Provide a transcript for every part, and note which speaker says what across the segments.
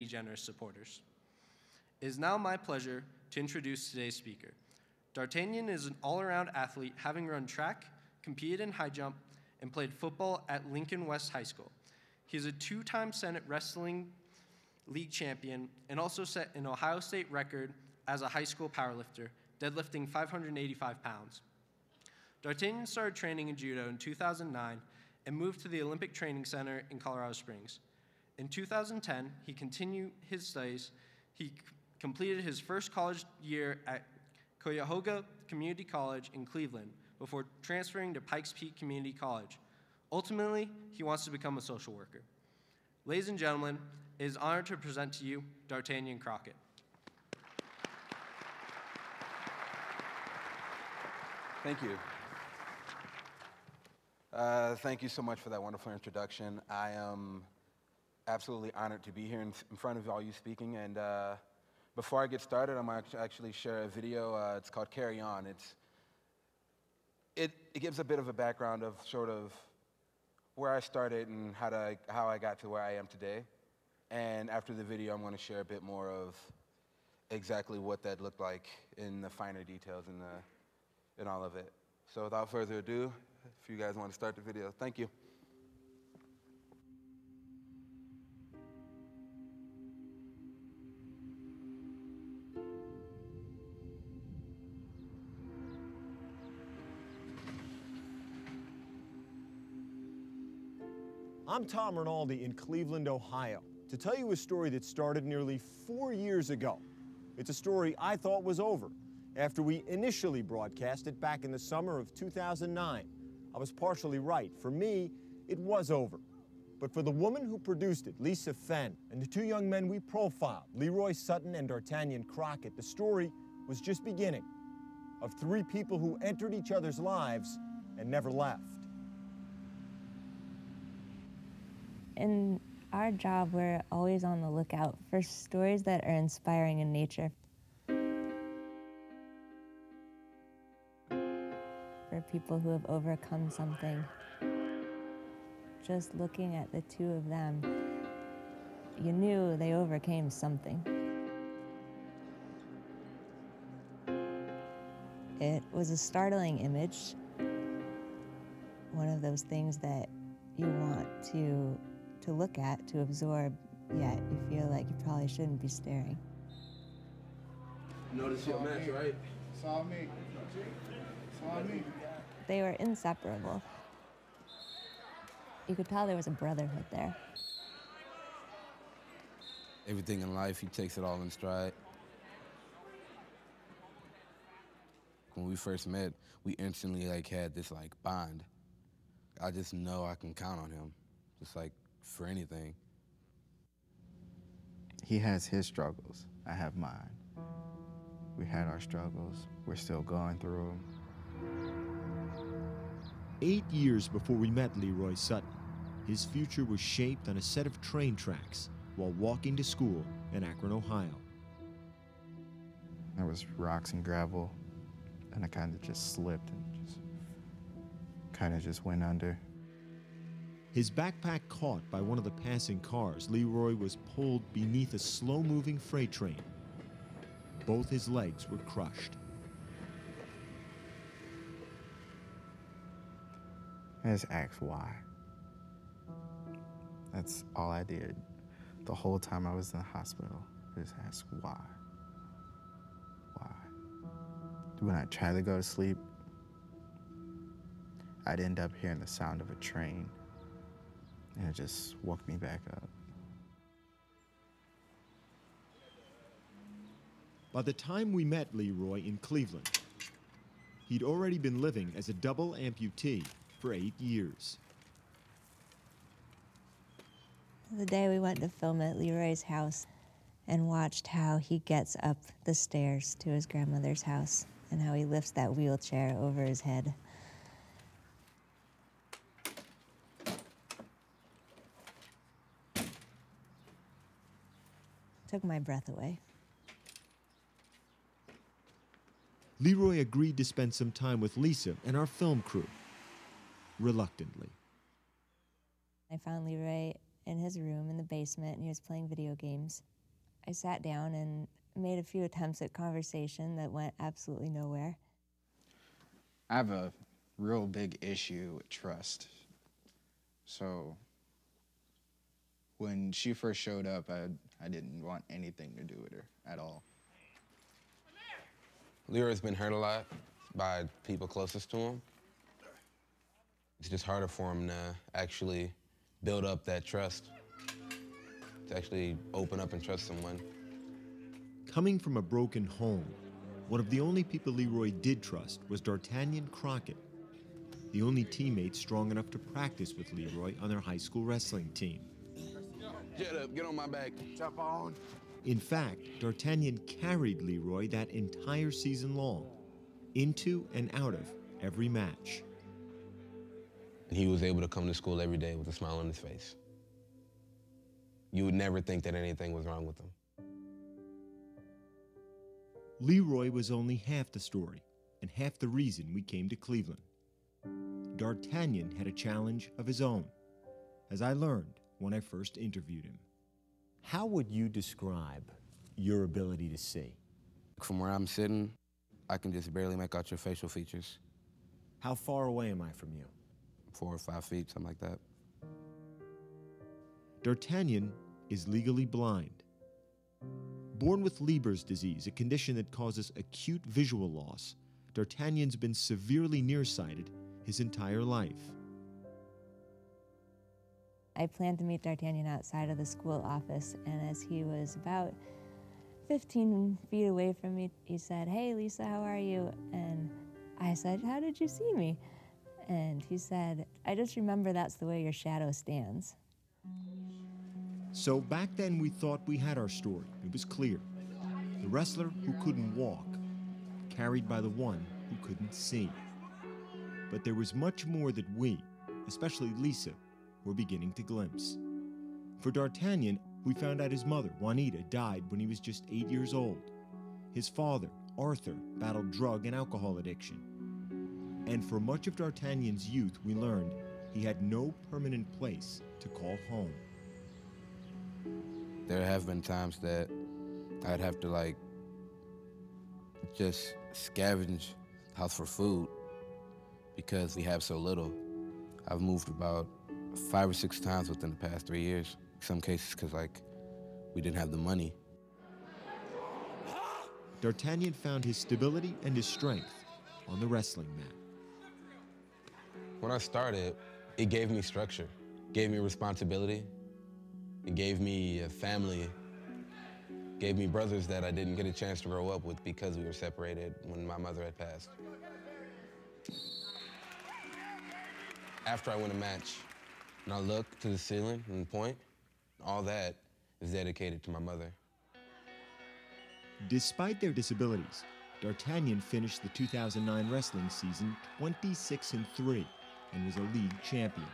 Speaker 1: generous supporters. It is now my pleasure to introduce today's speaker. Dartanyon is an all-around athlete, having run track, competed in high jump, and played football at Lincoln West High School. He is a two-time Senate Wrestling League champion and also set an Ohio State record as a high school powerlifter, deadlifting 585 pounds. Dartanyon started training in Judo in 2009 and moved to the Olympic Training Center in Colorado Springs. In 2010, he continued his studies. He completed his first college year at Cuyahoga Community College in Cleveland before transferring to Pikes Peak Community College. Ultimately, he wants to become a social worker. Ladies and gentlemen, it is an honor to present to you Dartanyon Crockett.
Speaker 2: Thank you. Thank you so much for that wonderful introduction. I am absolutely honored to be here in front of all you speaking. And before I get started, I'm going to actually share a video. It's called Carry On. It gives a bit of a background of sort of where I started and how I got to where I am today. And after the video, I'm going to share a bit more of exactly what that looked like in the finer details and all of it. So without further ado, if you guys want to start the video, thank you.
Speaker 3: I'm Tom Rinaldi in Cleveland, Ohio, to tell you a story that started nearly 4 years ago. It's a story I thought was over after we initially broadcast it back in the summer of 2009. I was partially right. For me, it was over. But for the woman who produced it, Lisa Fenn, and the two young men we profiled, Leroy Sutton and Dartanyon Crockett, the story was just beginning, of three people who entered each other's lives and never left.
Speaker 4: In our job, we're always on the lookout for stories that are inspiring in nature. For people who have overcome something. Just looking at the two of them, you knew they overcame something. It was a startling image, one of those things that you want to look at, to absorb, yet you feel like you probably shouldn't be staring.
Speaker 2: Notice your match, right?
Speaker 5: Saw me. Saw me.
Speaker 4: They were inseparable. You could tell there was a brotherhood there.
Speaker 6: Everything in life, he takes it all in stride. When we first met, we instantly had this bond. I just know I can count on him, just for anything.
Speaker 5: He has his struggles. I have mine. We had our struggles. We're still going through them.
Speaker 3: 8 years before we met Leroy Sutton, his future was shaped on a set of train tracks while walking to school in Akron, Ohio.
Speaker 5: There was rocks and gravel, and I kind of just slipped and just went under.
Speaker 3: His backpack caught by one of the passing cars, Leroy was pulled beneath a slow-moving freight train. Both his legs were crushed.
Speaker 5: I just asked why. That's all I did. The whole time I was in the hospital, I just asked why. Why? When I tried to go to sleep, I'd end up hearing the sound of a train, and it just woke me back up.
Speaker 3: By the time we met Leroy in Cleveland, he'd already been living as a double amputee for 8 years.
Speaker 4: The day we went to film at Leroy's house and watched how he gets up the stairs to his grandmother's house and how he lifts that wheelchair over his head. Took my breath away.
Speaker 3: Leroy agreed to spend some time with Lisa and our film crew, reluctantly.
Speaker 4: I found Leroy in his room in the basement, and he was playing video games. I sat down and made a few attempts at conversation that went absolutely nowhere.
Speaker 7: I have a real big issue with trust. So when she first showed up, I didn't want anything to do with her at all.
Speaker 6: Leroy's been hurt a lot by people closest to him. It's just harder for him to actually build up that trust, to actually open up and trust someone.
Speaker 3: Coming from a broken home, one of the only people Leroy did trust was Dartanyon Crockett, the only teammate strong enough to practice with Leroy on their high school wrestling team.
Speaker 6: Get up, get on my back.
Speaker 2: Jump on.
Speaker 3: In fact, Dartanyon carried Leroy that entire season long, into and out of every match.
Speaker 6: He was able to come to school every day with a smile on his face. You would never think that anything was wrong with him.
Speaker 3: Leroy was only half the story and half the reason we came to Cleveland. Dartanyon had a challenge of his own, as I learned when I first interviewed him. How would you describe your ability to see?
Speaker 6: From where I'm sitting, I can just barely make out your facial features.
Speaker 3: How far away am I from you?
Speaker 6: 4 or 5 feet, something like that.
Speaker 3: Dartanyon is legally blind. Born with Leber's disease, a condition that causes acute visual loss, Dartanyon's been severely nearsighted his entire life.
Speaker 4: I planned to meet Dartanyon outside of the school office, and as he was about 15 feet away from me, he said, "Hey, Lisa, how are you?" And I said, "How did you see me?" And he said, "I just remember that's the way your shadow stands."
Speaker 3: So back then we thought we had our story. It was clear. The wrestler who couldn't walk, carried by the one who couldn't see. But there was much more that we, especially Lisa, were beginning to glimpse. For Dartanyon, we found out his mother, Juanita, died when he was just 8 years old. His father, Arthur, battled drug and alcohol addiction. And for much of Dartanyon's youth, we learned he had no permanent place to call home.
Speaker 6: There have been times that I'd have to just scavenge the house for food because we have so little. I've moved about 5 or 6 times within the past 3 years. In some cases because we didn't have the money.
Speaker 3: Dartanyon found his stability and his strength on the wrestling mat.
Speaker 6: When I started, it gave me structure, gave me responsibility. It gave me a family, gave me brothers that I didn't get a chance to grow up with because we were separated when my mother had passed. After I win a match, and I look to the ceiling and point, all that is dedicated to my mother.
Speaker 3: Despite their disabilities, Dartanyon finished the 2009 wrestling season 26-3 and was a league champion.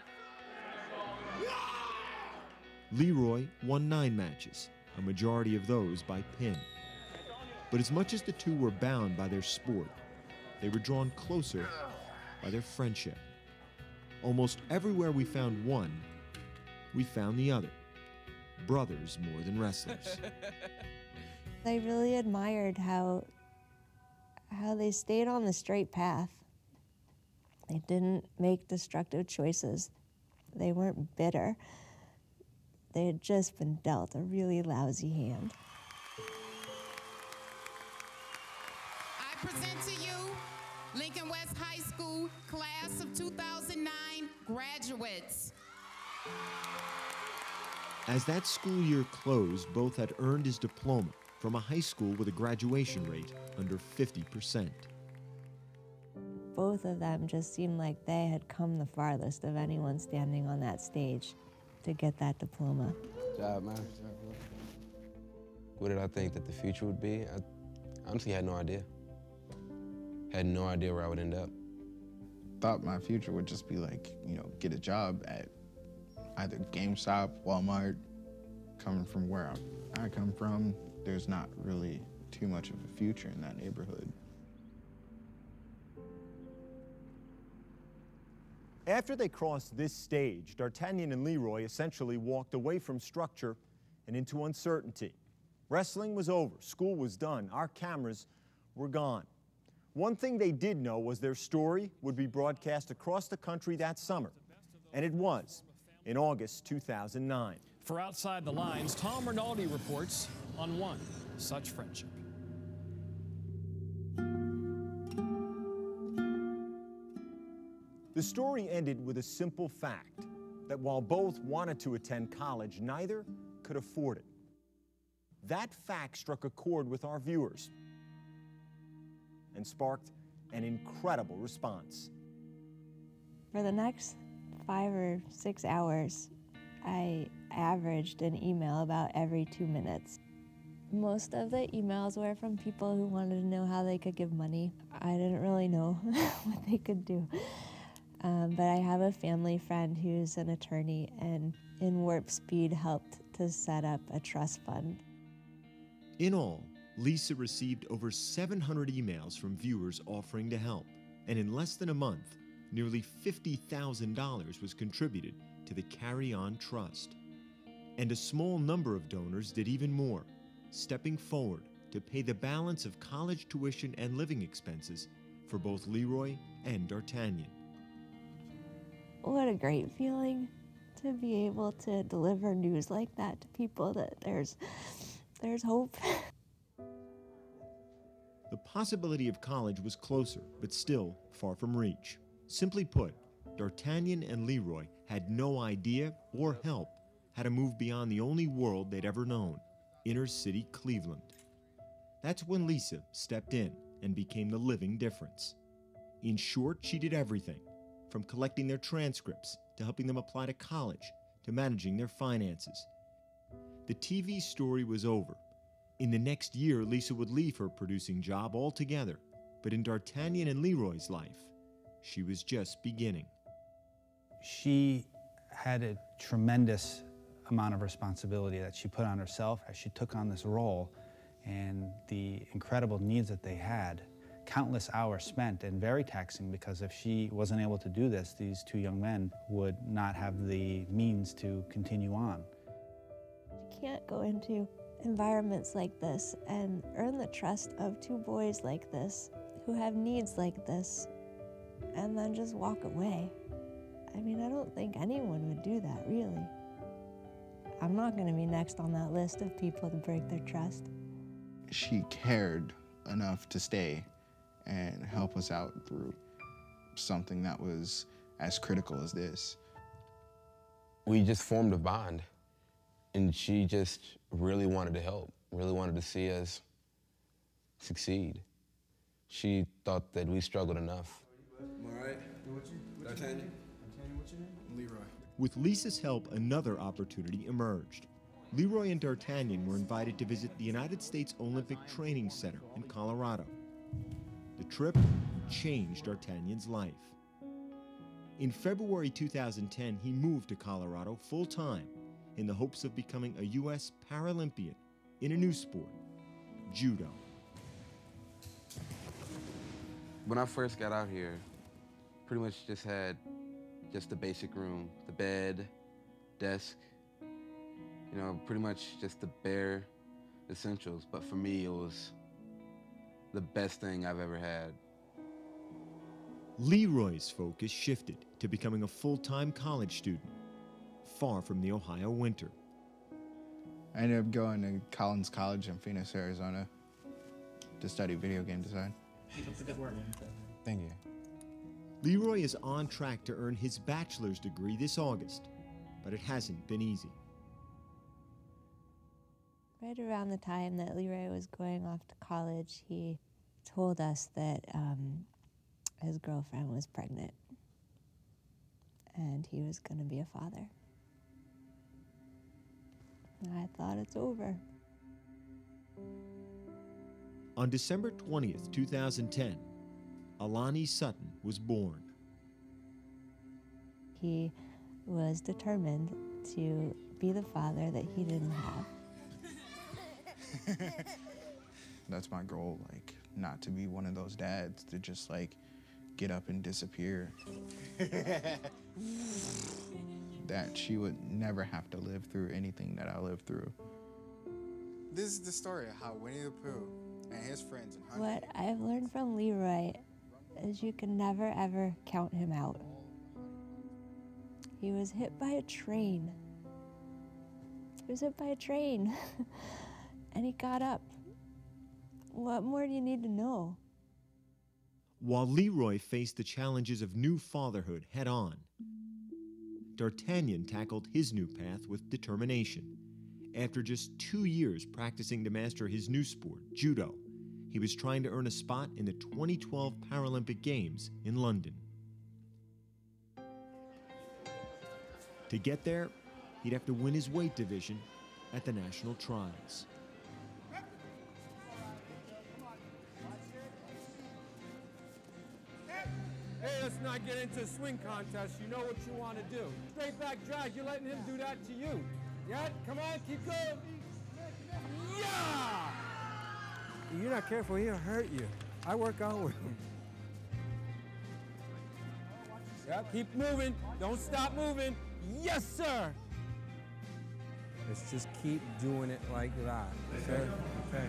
Speaker 3: Leroy won 9 matches, a majority of those by pin. But as much as the two were bound by their sport, they were drawn closer by their friendship. Almost everywhere we found one, we found the other. Brothers more than wrestlers.
Speaker 4: I really admired how they stayed on the straight path. They didn't make destructive choices. They weren't bitter. They had just been dealt a really lousy hand.
Speaker 8: I present to you Lincoln West High School class of 2009 graduates.
Speaker 3: As that school year closed, both had earned his diploma from a high school with a graduation rate under 50%.
Speaker 4: Both of them just seemed like they had come the farthest of anyone standing on that stage to get that diploma.
Speaker 6: Good job, man. What did I think that the future would be? I honestly had no idea. Had no idea where I would end up.
Speaker 7: Thought my future would just be get a job at either GameStop, Walmart. Coming from where I come from, there's not really too much of a future in that neighborhood.
Speaker 3: After they crossed this stage, Dartanyon and Leroy essentially walked away from structure and into uncertainty. Wrestling was over, school was done, our cameras were gone. One thing they did know was their story would be broadcast across the country that summer, and it was, in August 2009.
Speaker 9: For Outside the Lines, Tom Rinaldi reports on one such friendship.
Speaker 3: The story ended with a simple fact, that while both wanted to attend college, neither could afford it. That fact struck a chord with our viewers and sparked an incredible response.
Speaker 4: For the next 5 or 6 hours, I averaged an email about every 2 minutes. Most of the emails were from people who wanted to know how they could give money. I didn't really know what they could do. But I have a family friend who's an attorney and in Warp Speed helped to set up a trust fund.
Speaker 3: In all, Lisa received over 700 emails from viewers offering to help. And in less than a month, nearly $50,000 was contributed to the Carry On Trust. And a small number of donors did even more, stepping forward to pay the balance of college tuition and living expenses for both Leroy and Dartanyon.
Speaker 4: What a great feeling to be able to deliver news like that to people, that there's hope.
Speaker 3: The possibility of college was closer, but still far from reach. Simply put, Dartanyon and Leroy had no idea or help how to move beyond the only world they'd ever known, inner city Cleveland. That's when Lisa stepped in and became the living difference. In short, she did everything, from collecting their transcripts to helping them apply to college to managing their finances. The TV story was over. In the next year, Lisa would leave her producing job altogether, but in Dartanyon and Leroy's life, she was just beginning.
Speaker 10: She had a tremendous amount of responsibility that she put on herself as she took on this role, and the incredible needs that they had. Countless hours spent and very taxing, because if she wasn't able to do this, these two young men would not have the means to continue on.
Speaker 4: You can't go into environments like this and earn the trust of two boys like this who have needs like this and then just walk away. I mean, I don't think anyone would do that, really. I'm not going to be next on that list of people to break their trust.
Speaker 7: She cared enough to stay and help us out through something that was as critical as this.
Speaker 6: We just formed a bond, and she just really wanted to help, really wanted to see us succeed. She thought that we struggled enough.
Speaker 11: All right. Dartanyon, what's your name? Leroy.
Speaker 3: With Lisa's help, another opportunity emerged. Leroy and Dartanyon were invited to visit the United States Olympic Training Center in Colorado. The trip changed Dartanyon's life. In February 2010, he moved to Colorado full-time in the hopes of becoming a U.S. Paralympian in a new sport, Judo.
Speaker 6: When I first got out here, pretty much just had just the basic room, the bed, desk, you know, pretty much just the bare essentials. But for me, it was the best thing I've ever had.
Speaker 3: Leroy's focus shifted to becoming a full-time college student, far from the Ohio winter.
Speaker 7: I ended up going to Collins College in Phoenix, Arizona to study video game design.
Speaker 10: Keep up the good work.
Speaker 7: Thank you.
Speaker 3: Leroy is on track to earn his bachelor's degree this August, but it hasn't been easy.
Speaker 4: Right around the time that Leroy was going off to college, he told us that his girlfriend was pregnant and he was going to be a father. And I thought, it's over.
Speaker 3: On December 20th, 2010, Alani Sutton was born.
Speaker 4: He was determined to be the father that he didn't have.
Speaker 7: That's my goal, like, not to be one of those dads to just, like, get up and disappear. That she would never have to live through anything that I lived through.
Speaker 11: This is the story of how Winnie the Pooh and his friends and
Speaker 4: What I've learned from Leroy is you can never ever count him out. He was hit by a train. He was hit by a train. And he got up. What more do you need to know?
Speaker 3: While Leroy faced the challenges of new fatherhood head-on, Dartanyon tackled his new path with determination. After just 2 years practicing to master his new sport, Judo, he was trying to earn a spot in the 2012 Paralympic Games in London. To get there, he'd have to win his weight division at the national trials.
Speaker 12: Hey, let's not get into a swing contest. You know what you want to do. Straight back drag, you're letting him do that to you. Yeah, come on, keep going. Yeah! If you're not careful, he'll hurt you. I work out with him. Yeah, keep moving. Don't stop moving. Yes, sir! Let's just keep doing it like that. Okay? Okay.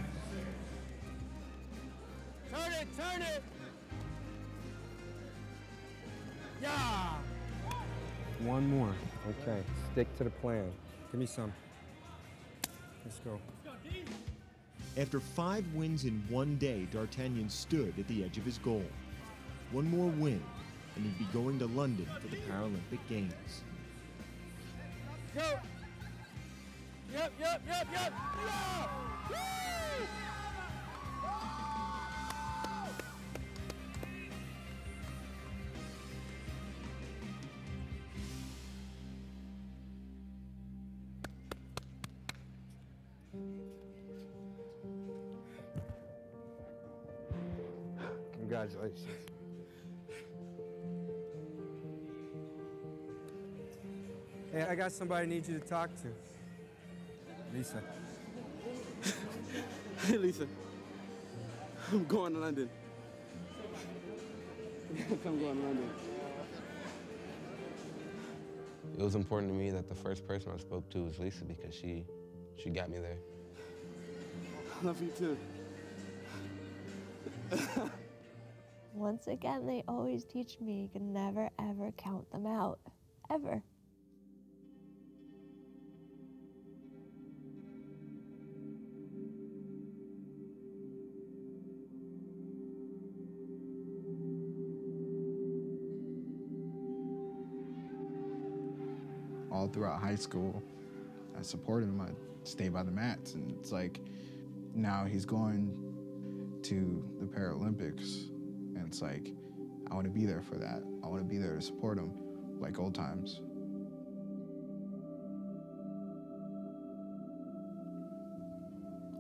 Speaker 12: Turn it, turn it! Yeah! One more. Okay, stick to the plan. Give me some. Let's go.
Speaker 3: After 5 wins in 1 day, Dartanyon stood at the edge of his goal. One more win, and he'd be going to London for the Paralympic Games.
Speaker 12: Go! Yep, yep, yep, yep! Yeah! Woo! Congratulations. Hey, I got somebody I need you to talk to. Lisa.
Speaker 13: Hey, Lisa. I'm going to London. I'm going to London.
Speaker 6: It was important to me that the first person I spoke to was Lisa because she got me there.
Speaker 13: I love you too.
Speaker 4: Once again, they always teach me you can never, ever count them out. Ever.
Speaker 7: All throughout high school, I supported him. I stayed by the mats, and it's like, now he's going to the Paralympics, and it's like, I want to be there for that. I want to be there to support him, like old times.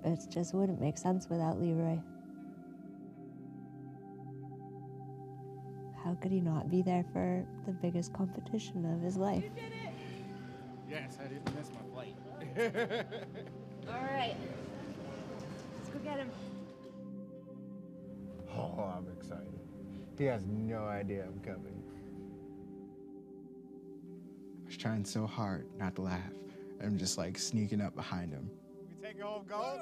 Speaker 4: It just wouldn't make sense without Leroy. How could he not be there for the biggest competition of his life?
Speaker 14: Yes, I didn't miss my flight.
Speaker 4: All right. Let's go get him.
Speaker 15: Oh, I'm excited. He has no idea I'm coming.
Speaker 7: I was trying so hard not to laugh. I'm just like sneaking up behind him.
Speaker 15: We take a home goal?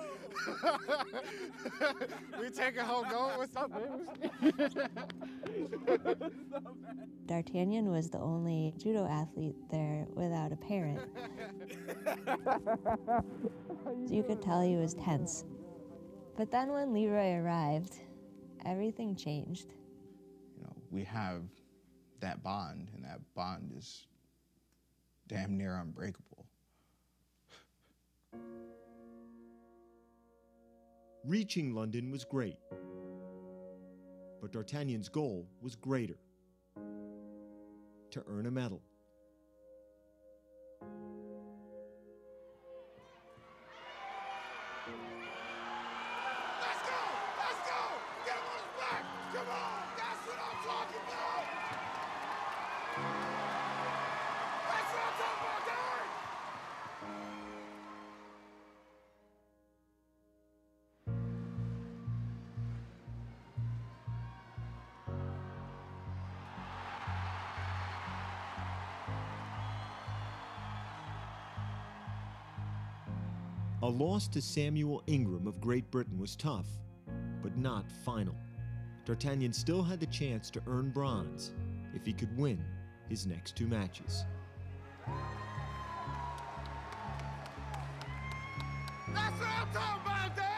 Speaker 15: We take a home goal? What's up, baby?
Speaker 4: Dartanyon was the only judo athlete there without a parent. So you could tell he was tense. But then when Leroy arrived, everything changed.
Speaker 7: You know, we have that bond, and that bond is damn near unbreakable.
Speaker 3: Reaching London was great, but Dartanyon's goal was greater: to earn a medal.
Speaker 12: Let's go! Let's go! Get him on his back! Come on! That's what I'm talking about! That's what I'm talking about, guys!
Speaker 3: A loss to Samuel Ingram of Great Britain was tough, but not final. Dartanyon still had the chance to earn bronze if he could win his next 2 matches.
Speaker 16: That's what I'm talking about there!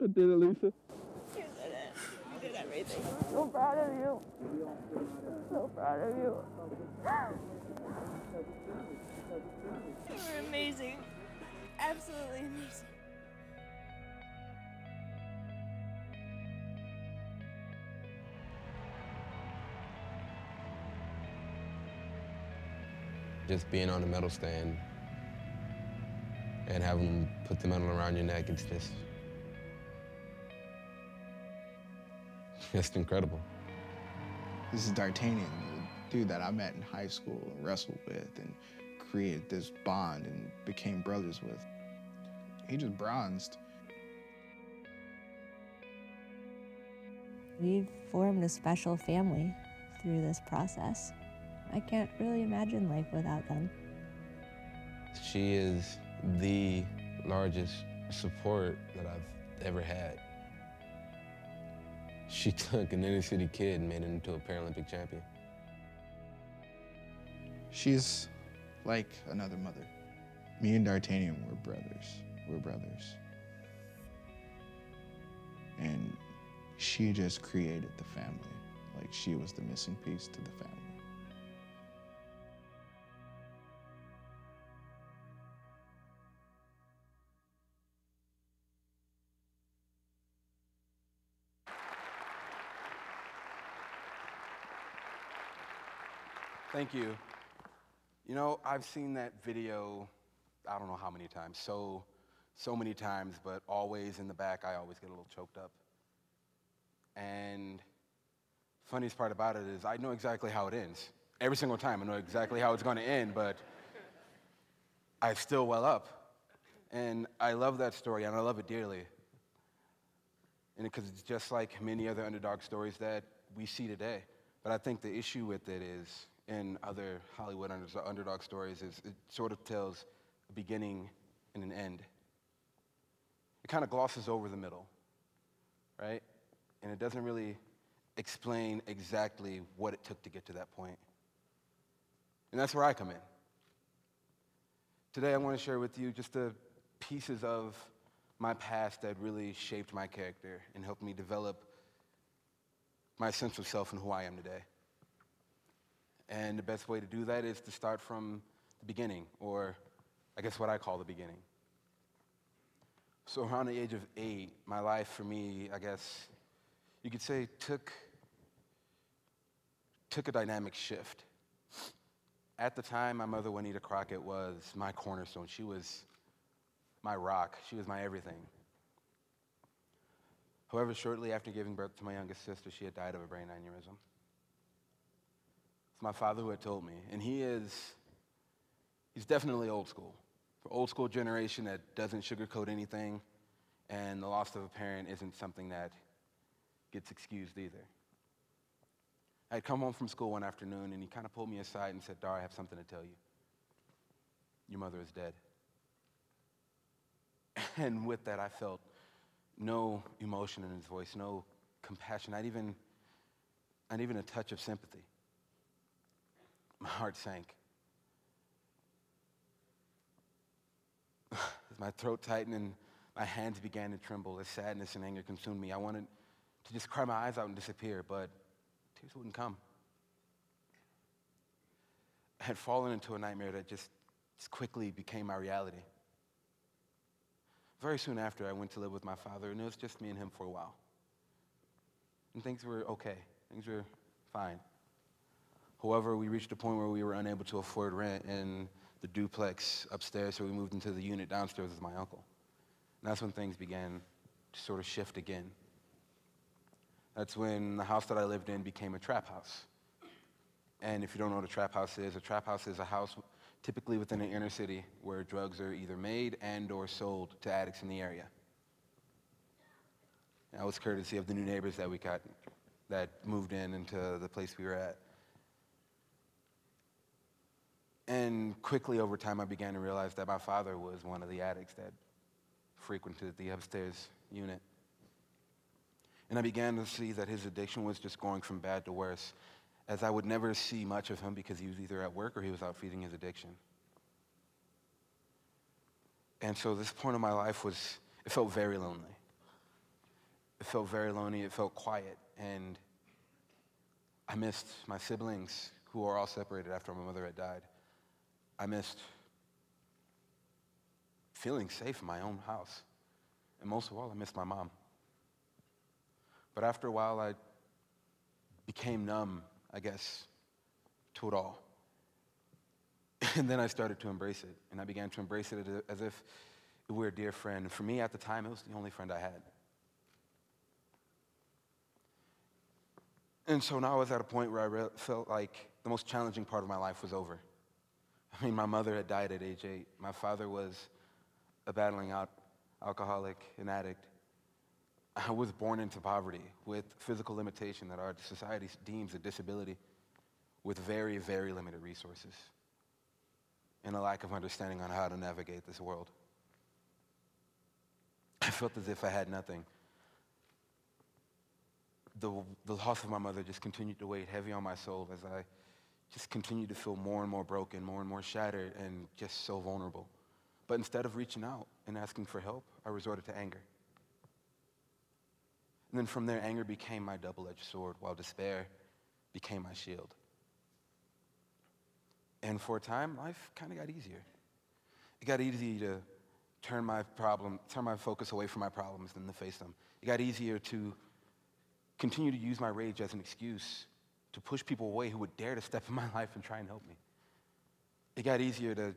Speaker 13: I did it, Lisa.
Speaker 17: You did it. You did everything. I'm so proud of you. I'm so proud of you. You were amazing. Absolutely amazing.
Speaker 6: Just being on the medal stand and having them put the medal around your neck, it's just incredible.
Speaker 7: This is Dartanyon, the dude that I met in high school and wrestled with and created this bond and became brothers with. He just bronzed.
Speaker 4: We've formed a special family through this process. I can't really imagine life without them.
Speaker 6: She is the largest support that I've ever had. She took an inner city kid and made him into a Paralympic champion.
Speaker 7: She's like another mother. Me and Dartanyon were brothers. We're brothers. And she just created the family. Like she was the missing piece to the family.
Speaker 2: Thank you. You know, I've seen that video, I don't know how many times, so many times, but always in the back, I always get a little choked up. And funniest part about it is I know exactly how it ends. Every single time, I know exactly how it's going to end, but I still well up. And I love that story, and I love it dearly. And because it's just like many other underdog stories that we see today. But I think the issue with it is, in other Hollywood underdog stories, is it sort of tells a beginning and an end. It kind of glosses over the middle, right? And it doesn't really explain exactly what it took to get to that point. And that's where I come in. Today I want to share with you just the pieces of my past that really shaped my character and helped me develop my sense of self and who I am today. And the best way to do that is to start from the beginning, or I guess what I call the beginning. So around the age of 8, my life for me, I guess you could say, took a dynamic shift. At the time, my mother, Juanita Crockett, was my cornerstone. She was my rock. She was my everything. However, shortly after giving birth to my youngest sister, she had died of a brain aneurysm. It's my father who had told me, and he's definitely old school. For old school generation that doesn't sugarcoat anything, and the loss of a parent isn't something that gets excused either. I had come home from school one afternoon, and he kind of pulled me aside and said, "Dar, I have something to tell you. Your mother is dead." And with that, I felt no emotion in his voice, no compassion, not even a touch of sympathy. My heart sank. As my throat tightened and my hands began to tremble, as sadness and anger consumed me, I wanted to just cry my eyes out and disappear, but tears wouldn't come. I had fallen into a nightmare that just quickly became my reality. Very soon after, I went to live with my father, and it was just me and him for a while. And things were okay. Things were fine. However, we reached a point where we were unable to afford rent in the duplex upstairs, so we moved into the unit downstairs with my uncle. And that's when things began to sort of shift again. That's when the house that I lived in became a trap house. And if you don't know what a trap house is a house typically within an inner city where drugs are either made and or sold to addicts in the area. And that was courtesy of the new neighbors that we got that moved into the place we were at. And quickly over time, I began to realize that my father was one of the addicts that frequented the upstairs unit. And I began to see that his addiction was just going from bad to worse, as I would never see much of him because he was either at work or he was out feeding his addiction. And so this point of my life it felt very lonely. It felt very lonely, it felt quiet, and I missed my siblings who are all separated after my mother had died. I missed feeling safe in my own house. And most of all, I missed my mom. But after a while, I became numb, I guess, to it all. And then I started to embrace it. And I began to embrace it as if it were a dear friend. For me, at the time, it was the only friend I had. And so now I was at a point where I felt like the most challenging part of my life was over. I mean, my mother had died at age 8. My father was a battling alcoholic, an addict. I was born into poverty with physical limitation that our society deems a disability, with very, very limited resources and a lack of understanding on how to navigate this world. I felt as if I had nothing. The loss of my mother just continued to weigh heavy on my soul as I just continued to feel more and more broken, more and more shattered, and just so vulnerable. But instead of reaching out and asking for help, I resorted to anger. And then from there, anger became my double-edged sword, while despair became my shield. And for a time, life kind of got easier. It got easy to turn my focus away from my problems than to face them. It got easier to continue to use my rage as an excuse to push people away who would dare to step in my life and try and help me. It got easier to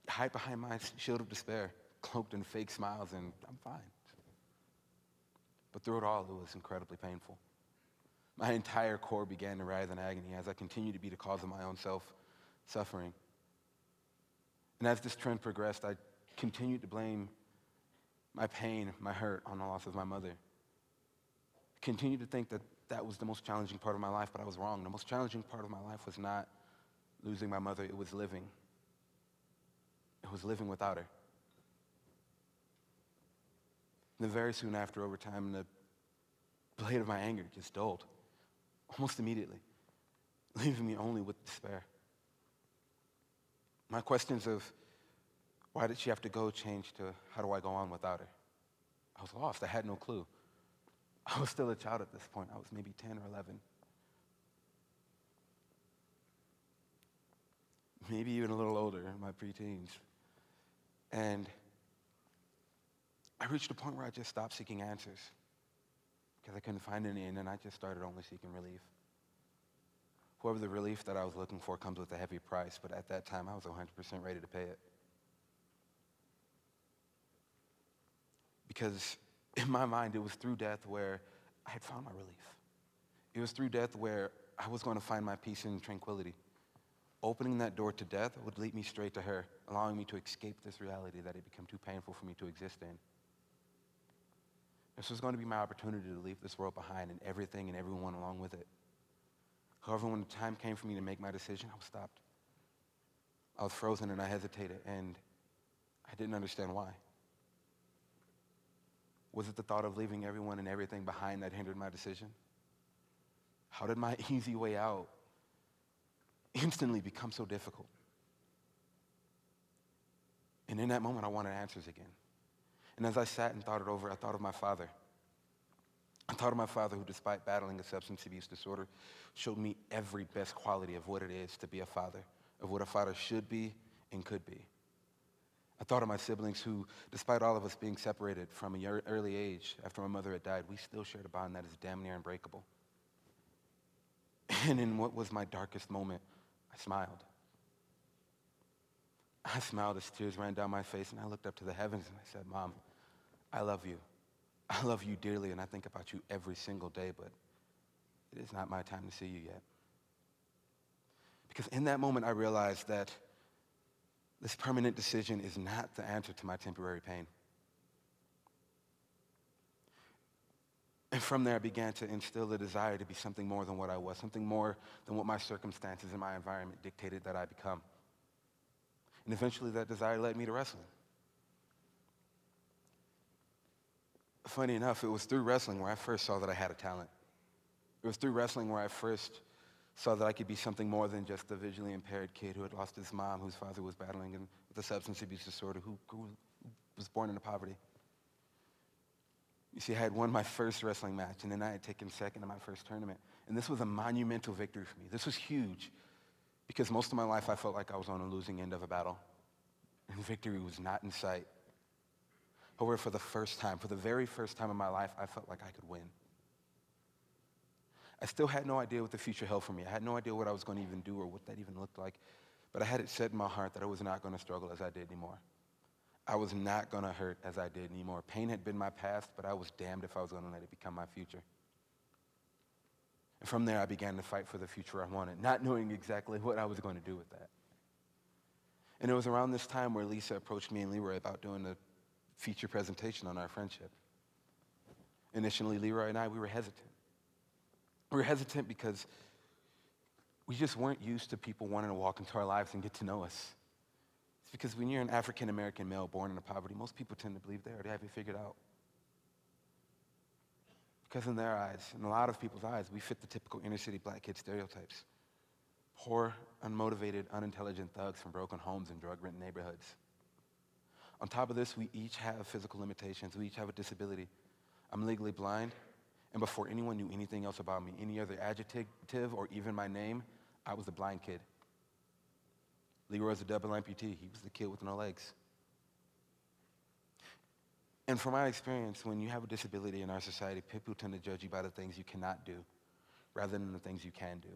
Speaker 2: hide behind my shield of despair, cloaked in fake smiles, and I'm fine. But through it all, it was incredibly painful. My entire core began to writhe in agony as I continued to be the cause of my own suffering. And as this trend progressed, I continued to blame my pain, my hurt, on the loss of my mother. I continued to think that that was the most challenging part of my life, but I was wrong. The most challenging part of my life was not losing my mother, it was living. It was living without her. And then very soon after, over time, the blade of my anger just dulled, almost immediately, leaving me only with despair. My questions of why did she have to go changed to how do I go on without her? I was lost. I had no clue. I was still a child at this point. I was maybe 10 or 11. Maybe even a little older, in my preteens. And I reached a point where I just stopped seeking answers because I couldn't find any, and then I just started only seeking relief. However, the relief that I was looking for comes with a heavy price, but at that time, I was 100% ready to pay it. Because in my mind, it was through death where I had found my relief. It was through death where I was going to find my peace and tranquility. Opening that door to death would lead me straight to her, allowing me to escape this reality that had become too painful for me to exist in. This was going to be my opportunity to leave this world behind and everything and everyone along with it. However, when the time came for me to make my decision, I was stopped. I was frozen and I hesitated, and I didn't understand why. Was it the thought of leaving everyone and everything behind that hindered my decision? How did my easy way out instantly become so difficult? And in that moment, I wanted answers again. And as I sat and thought it over, I thought of my father. I thought of my father who, despite battling a substance abuse disorder, showed me every best quality of what it is to be a father, of what a father should be and could be. I thought of my siblings who, despite all of us being separated from an early age after my mother had died, we still shared a bond that is damn near unbreakable. And in what was my darkest moment, I smiled. I smiled as tears ran down my face, and I looked up to the heavens and I said, Mom, I love you. I love you dearly, and I think about you every single day, but it is not my time to see you yet. Because in that moment, I realized that this permanent decision is not the answer to my temporary pain. And from there, I began to instill a desire to be something more than what I was, something more than what my circumstances and my environment dictated that I become. And eventually, that desire led me to wrestling. Funny enough, it was through wrestling where I first saw that I had a talent. It was through wrestling where I first saw that I could be something more than just a visually impaired kid who had lost his mom, whose father was battling with a substance abuse disorder, who was born into poverty. You see, I had won my first wrestling match, and then I had taken second in my first tournament. And this was a monumental victory for me. This was huge, because most of my life I felt like I was on a losing end of a battle, and victory was not in sight. However, for the very first time in my life, I felt like I could win. I still had no idea what the future held for me. I had no idea what I was going to even do or what that even looked like. But I had it set in my heart that I was not going to struggle as I did anymore. I was not going to hurt as I did anymore. Pain had been my past, but I was damned if I was going to let it become my future. And from there, I began to fight for the future I wanted, not knowing exactly what I was going to do with that. And it was around this time where Lisa approached me and Leroy about doing a feature presentation on our friendship. Initially, Leroy and I, we were hesitant. We were hesitant because we just weren't used to people wanting to walk into our lives and get to know us. It's because when you're an African-American male born into poverty, most people tend to believe they already have it figured out. Because in their eyes, in a lot of people's eyes, we fit the typical inner-city black kid stereotypes. Poor, unmotivated, unintelligent thugs from broken homes and drug-ridden neighborhoods. On top of this, we each have physical limitations. We each have a disability. I'm legally blind. And before anyone knew anything else about me, any other adjective or even my name, I was the blind kid. Leroy's a double amputee. He was the kid with no legs. And from my experience, when you have a disability in our society, people tend to judge you by the things you cannot do rather than the things you can do.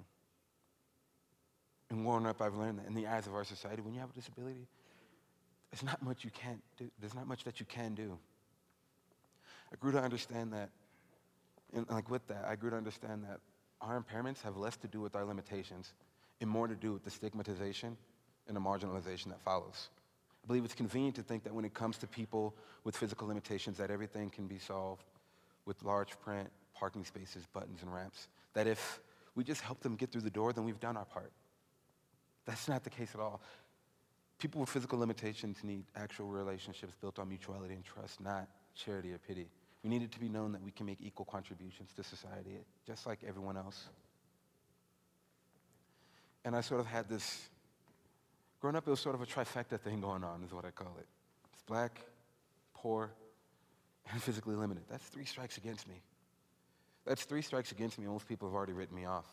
Speaker 2: And growing up, I've learned that in the eyes of our society, when you have a disability, there's not much you can't do. There's not much that you can do. I grew to understand that. And with that, I grew to understand that our impairments have less to do with our limitations and more to do with the stigmatization and the marginalization that follows. I believe it's convenient to think that when it comes to people with physical limitations, that everything can be solved with large print, parking spaces, buttons, and ramps. That if we just help them get through the door, then we've done our part. That's not the case at all. People with physical limitations need actual relationships built on mutuality and trust, not charity or pity. We need it to be known that we can make equal contributions to society, just like everyone else. And I sort of had this, growing up, it was sort of a trifecta thing going on, is what I call it. It's black, poor, and physically limited. That's 3 strikes against me. That's 3 strikes against me. Most people have already written me off.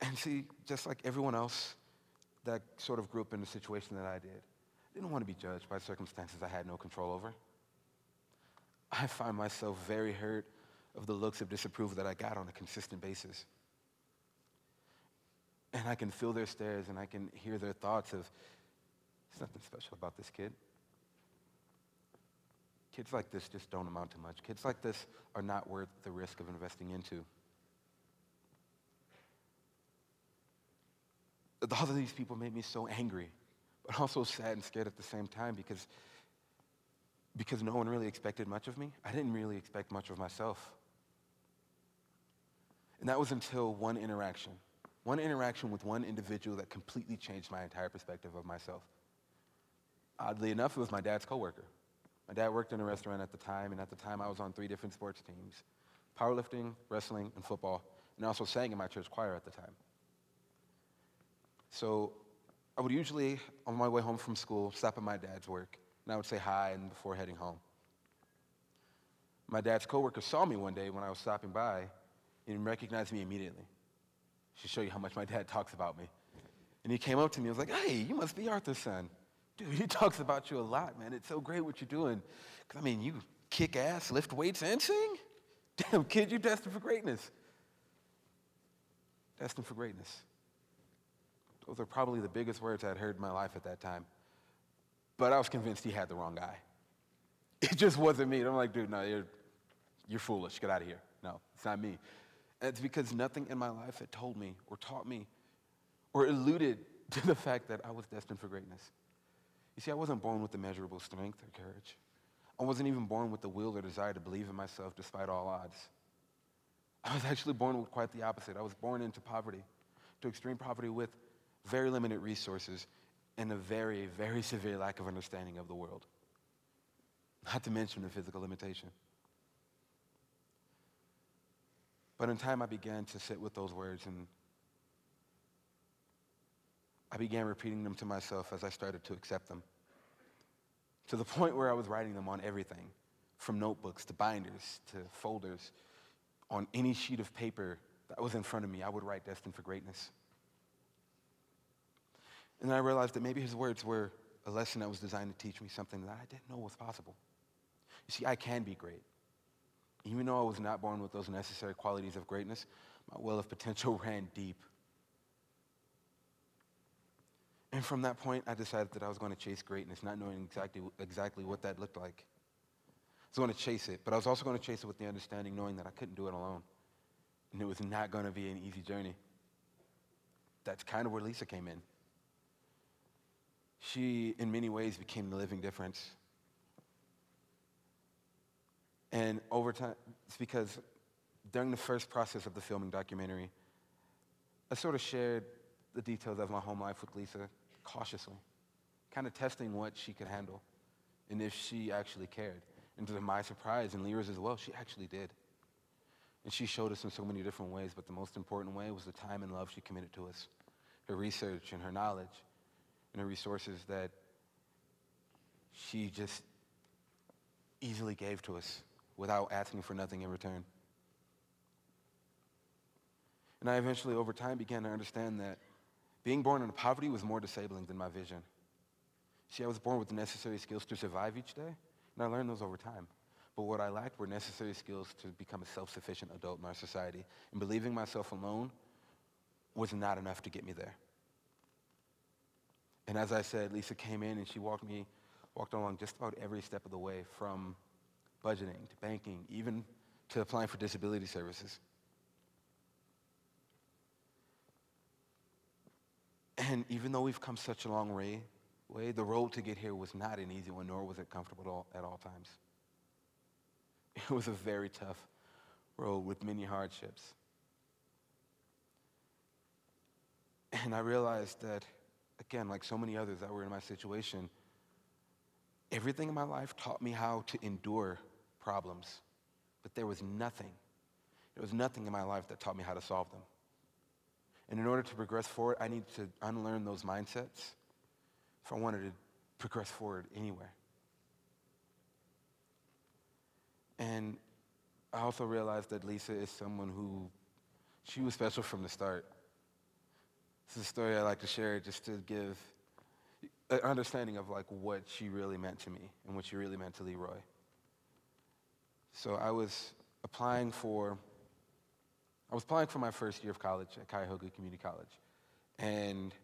Speaker 2: And see, just like everyone else that sort of grew up in the situation that I did, I didn't want to be judged by circumstances I had no control over. I find myself very hurt of the looks of disapproval that I got on a consistent basis. And I can feel their stares and I can hear their thoughts of, there's nothing special about this kid. Kids like this just don't amount to much. Kids like this are not worth the risk of investing into. All of these people made me so angry, but also sad and scared at the same time because no one really expected much of me. I didn't really expect much of myself. And that was until one interaction with one individual that completely changed my entire perspective of myself. Oddly enough, it was my dad's coworker. My dad worked in a restaurant at the time, and at the time I was on 3 different sports teams: powerlifting, wrestling, and football, and I also sang in my church choir at the time. So I would usually, on my way home from school, stop at my dad's work, and I would say hi and before heading home. My dad's coworker saw me one day when I was stopping by and recognized me immediately. Should show you how much my dad talks about me. And he came up to me and was like, hey, you must be Arthur's son. Dude, he talks about you a lot, man. It's so great what you're doing. 'Cause, I mean, you kick ass, lift weights, and sing? Damn, kid, you're destined for greatness. Destined for greatness. Those are probably the biggest words I'd heard in my life at that time. But I was convinced he had the wrong guy. It just wasn't me. And I'm like, dude, no, you're foolish. Get out of here. No, it's not me. And it's because nothing in my life had told me or taught me or alluded to the fact that I was destined for greatness. You see, I wasn't born with immeasurable strength or courage. I wasn't even born with the will or desire to believe in myself despite all odds. I was actually born with quite the opposite. I was born into poverty, to extreme poverty with very limited resources and a very, very severe lack of understanding of the world. Not to mention the physical limitation. But in time, I began to sit with those words, and I began repeating them to myself as I started to accept them. To the point where I was writing them on everything, from notebooks to binders to folders. On any sheet of paper that was in front of me, I would write destined for greatness. And then I realized that maybe his words were a lesson that was designed to teach me something that I didn't know was possible. You see, I can be great. Even though I was not born with those necessary qualities of greatness, my well of potential ran deep. And from that point, I decided that I was going to chase greatness, not knowing exactly what that looked like. I was going to chase it, but I was also going to chase it with the understanding, knowing that I couldn't do it alone. And it was not going to be an easy journey. That's kind of where Lisa came in. She, in many ways, became the living difference. And over time, it's because during the first process of the filming documentary, I sort of shared the details of my home life with Lisa cautiously, kind of testing what she could handle and if she actually cared. And to my surprise, and Leroy's as well, she actually did. And she showed us in so many different ways, but the most important way was the time and love she committed to us, her research and her knowledge and her resources that she just easily gave to us without asking for nothing in return. And I eventually, over time, began to understand that being born into poverty was more disabling than my vision. See, I was born with the necessary skills to survive each day, and I learned those over time. But what I lacked were necessary skills to become a self-sufficient adult in our society. And believing myself alone was not enough to get me there. And as I said, Lisa came in and she walked along just about every step of the way, from budgeting to banking, even to applying for disability services. And even though we've come such a long way, the road to get here was not an easy one, nor was it comfortable at all times. It was a very tough road with many hardships. And I realized that, again, like so many others that were in my situation, everything in my life taught me how to endure problems, but there was nothing in my life that taught me how to solve them. And in order to progress forward, I needed to unlearn those mindsets if I wanted to progress forward anywhere. And I also realized that Lisa is someone who, she was special from the start. This is a story I like to share just to give an understanding of like what she really meant to me and what she really meant to Leroy. So I was applying for my first year of college at Cuyahoga Community College. And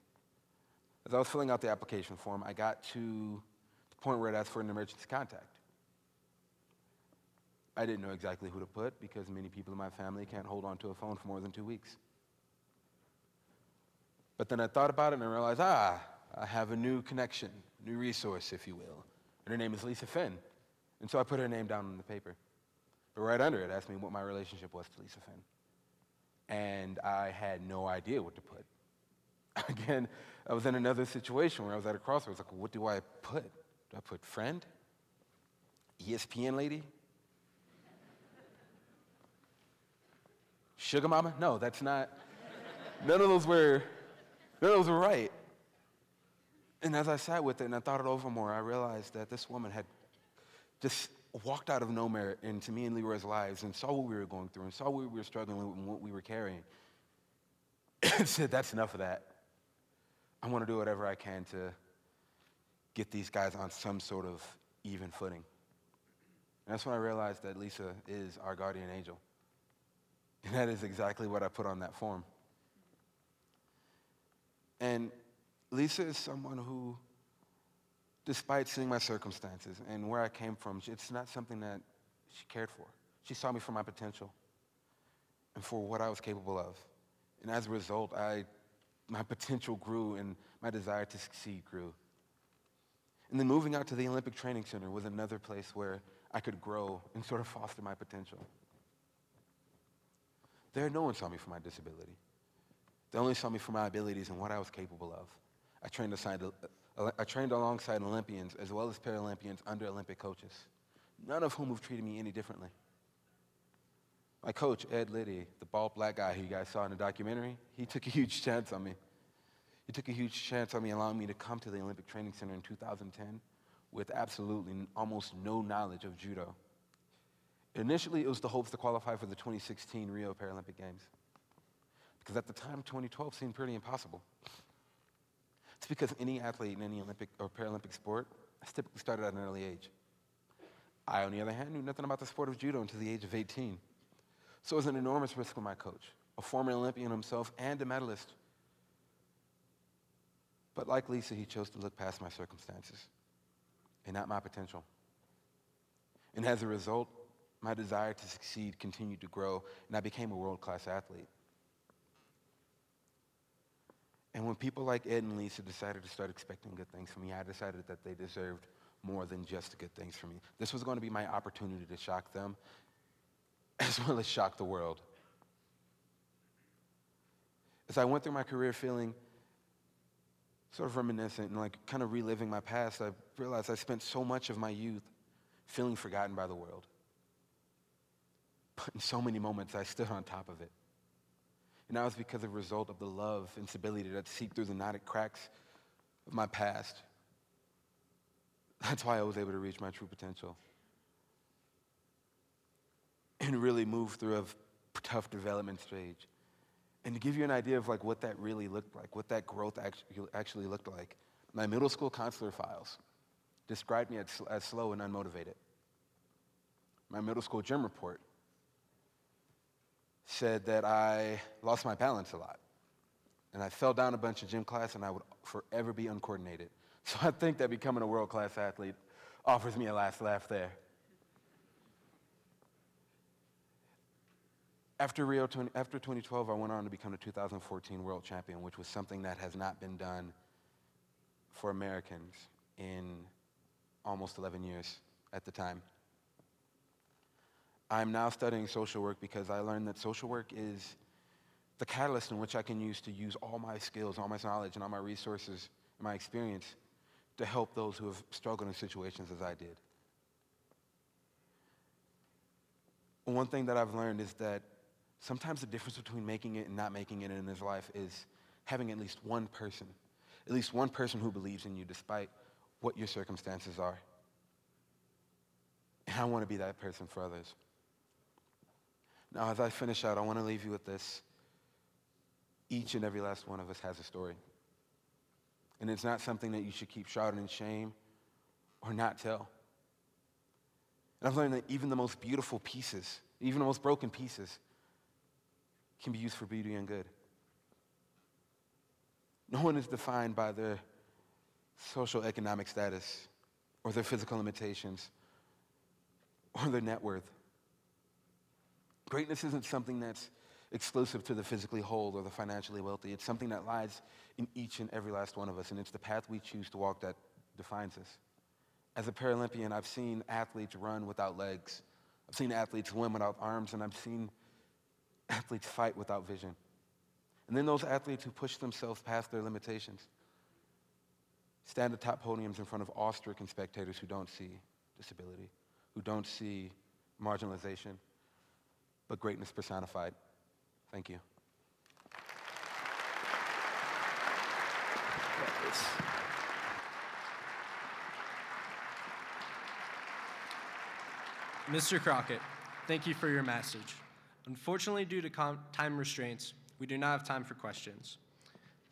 Speaker 2: as I was filling out the application form, I got to the point where it asked for an emergency contact. I didn't know exactly who to put because many people in my family can't hold on to a phone for more than 2 weeks. But then I thought about it and I realized, I have a new connection, new resource, if you will. And her name is Lisa Finn. And so I put her name down on the paper. But right under it asked me what my relationship was to Lisa Finn. And I had no idea what to put. Again, I was in another situation where I was at a crossroads. Like, what do I put? Do I put friend? ESPN lady? Sugar mama? No, that's not. None of those were right. And as I sat with it and I thought it over more, I realized that this woman had just walked out of nowhere into me and Leroy's lives and saw what we were going through and saw what we were struggling with and what we were carrying, and said, that's enough of that. I want to do whatever I can to get these guys on some sort of even footing. And that's when I realized that Lisa is our guardian angel. And that is exactly what I put on that form. And Lisa is someone who, despite seeing my circumstances and where I came from, it's not something that she cared for. She saw me for my potential and for what I was capable of. And as a result, my potential grew and my desire to succeed grew. And then moving out to the Olympic Training Center was another place where I could grow and sort of foster my potential. There, no one saw me for my disability. They only saw me for my abilities and what I was capable of. I trained alongside Olympians as well as Paralympians under Olympic coaches, none of whom have treated me any differently. My coach, Ed Liddy, the bald black guy who you guys saw in the documentary, he took a huge chance on me. He took a huge chance on me, allowing me to come to the Olympic Training Center in 2010 with absolutely almost no knowledge of judo. Initially, it was the hopes to qualify for the 2016 Rio Paralympic Games, because at the time, 2012 seemed pretty impossible. It's because any athlete in any Olympic or Paralympic sport has typically started at an early age. I, on the other hand, knew nothing about the sport of judo until the age of 18. So it was an enormous risk for my coach, a former Olympian himself and a medalist. But like Lisa, he chose to look past my circumstances and not my potential. And as a result, my desire to succeed continued to grow, and I became a world-class athlete. And when people like Ed and Lisa decided to start expecting good things from me, I decided that they deserved more than just good things from me. This was going to be my opportunity to shock them, as well as shock the world. As I went through my career feeling sort of reminiscent and like kind of reliving my past, I realized I spent so much of my youth feeling forgotten by the world. But in so many moments, I stood on top of it. And that was because of a result of the love and stability that seeped through the knotted cracks of my past. That's why I was able to reach my true potential and really move through a tough development stage. And to give you an idea of like what that really looked like, what that growth actually looked like, my middle school counselor files described me as slow and unmotivated. My middle school gym report said that I lost my balance a lot. And I fell down a bunch of gym class and I would forever be uncoordinated. So I think that becoming a world-class athlete offers me a last laugh there. After 2012, I went on to become the 2014 world champion, which was something that has not been done for Americans in almost 11 years at the time. I'm now studying social work because I learned that social work is the catalyst in which I can use all my skills, all my knowledge, and all my resources, and my experience to help those who have struggled in situations as I did. One thing that I've learned is that sometimes the difference between making it and not making it in this life is having at least one person who believes in you despite what your circumstances are. And I want to be that person for others. Now, as I finish out, I want to leave you with this. Each and every last one of us has a story. And it's not something that you should keep shrouded in shame or not tell. And I've learned that even the most beautiful pieces, even the most broken pieces, can be used for beauty and good. No one is defined by their social economic status or their physical limitations or their net worth. Greatness isn't something that's exclusive to the physically whole or the financially wealthy. It's something that lies in each and every last one of us, and it's the path we choose to walk that defines us. As a Paralympian, I've seen athletes run without legs. I've seen athletes swim without arms, and I've seen athletes fight without vision. And then those athletes who push themselves past their limitations stand atop podiums in front of awe-stricken spectators who don't see disability, who don't see marginalization, but greatness personified. Thank you.
Speaker 1: Mr. Crockett, thank you for your message. Unfortunately, due to time restraints, we do not have time for questions.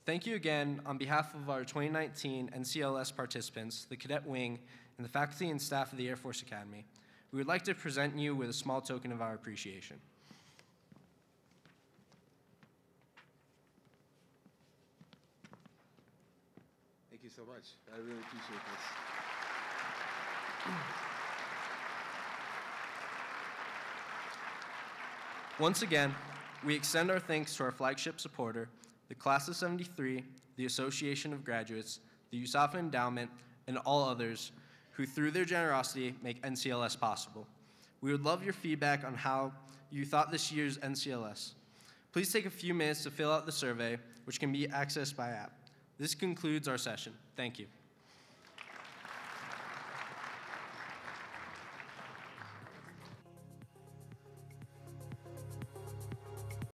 Speaker 1: Thank you again on behalf of our 2019 NCLS participants, the Cadet Wing, and the faculty and staff of the Air Force Academy. We would like to present you with a small token of our appreciation.
Speaker 2: Thank you so much. I really appreciate this.
Speaker 1: Once again, we extend our thanks to our flagship supporter, the Class of 73, the Association of Graduates, the USAFA Endowment, and all others who, through their generosity, make NCLS possible. We would love your feedback on how you thought this year's NCLS. Please take a few minutes to fill out the survey, which can be accessed by app. This concludes our session. Thank you.